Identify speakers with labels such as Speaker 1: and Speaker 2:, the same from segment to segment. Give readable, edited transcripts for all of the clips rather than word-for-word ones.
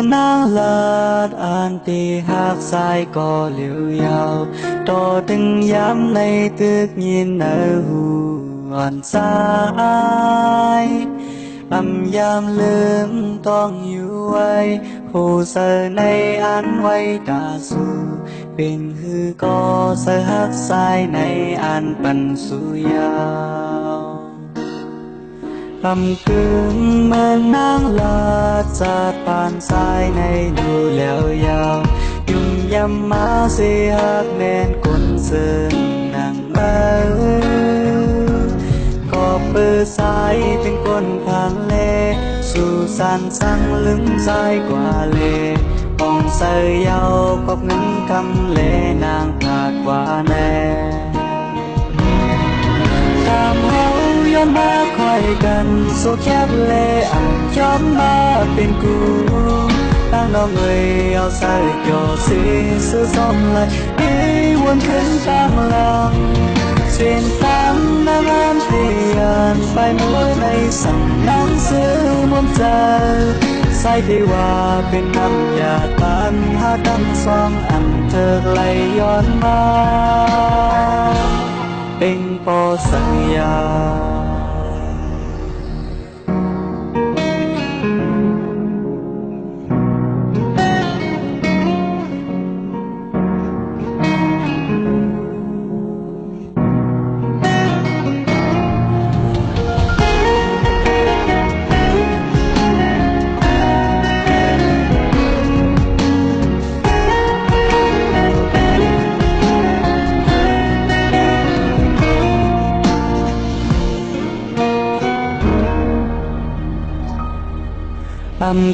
Speaker 1: mưa nắng lạt an tì hát sai có liều yào to từng dám nay tước nhìn ở hù hoàn sai âm giam lương toang yêu ai hồ sơ nay an quay trả su bên hư có sơ hát sai nay an bần su yào cương mơ nắng lạt giạt bàn sai này đủ leo yào dùng dăm má si hát nên cuốn sơn nàng mơ có bơ sai tiếng quân thang lê su san sang lưng dài qua lê bóng sơ yào cọc ngân căm lê nàng phạt qua nè tam hậu yon ma khoai gần số khép lê ăn chóm ma bên cũ đang lo người ao sai cho xí sư xóm lại đi buồn khấn tam lòng xuyên tam nắng an tiền bài mỗi ngày sẵn nắng xưa muôn giờ sai thì hòa bên năm nhà tan hát đăng xoang ăn thơ lại yon ma bên po sang ya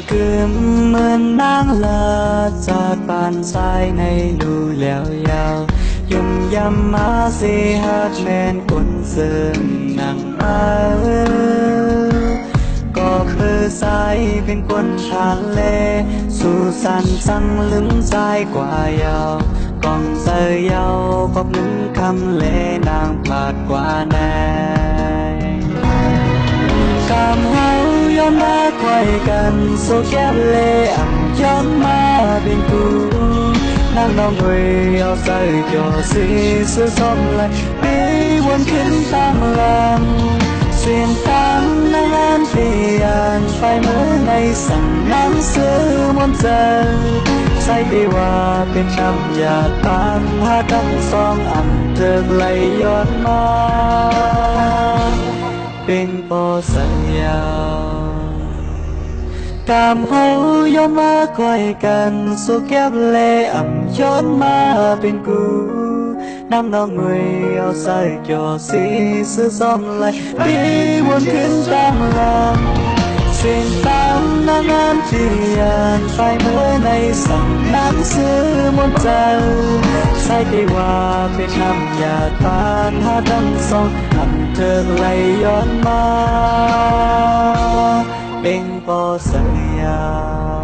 Speaker 1: cơm mưa nắng lạt giạt bàn sai này lù leo yào dùng dăm má si hát men cuốn sơn nàng mơ có bơ sai bên quân thang lê su san sang lưng dài qua yào còn giờ yào có những căm lê nàng phạt qua này cảm hậu yon ma quay gần số kép lê ăn chón ma bên cũ nàng đong người ao say cho xí xưa xóm lại đi buồn khấn tam làm xuyên tam nắng an tiền phải mới nay sẵn nắng xưa muôn giờ say đi hòa bên năm nhà tan hát đăng song ăn thơ lấy yon ma bên po sang yào cảm hậu yon ma quay gần số kép lê ẩm chón ma bên cũ năm đó người ao say cho xí xưa xóm lại đi buồn khấn tam làm xuyên tam nắng an tiền phải mới nay sẵn nắng xưa muôn giờ say đi hòa bên năm nhà tan hát đăng song ăn thơ lấy yon ma bên po sang ya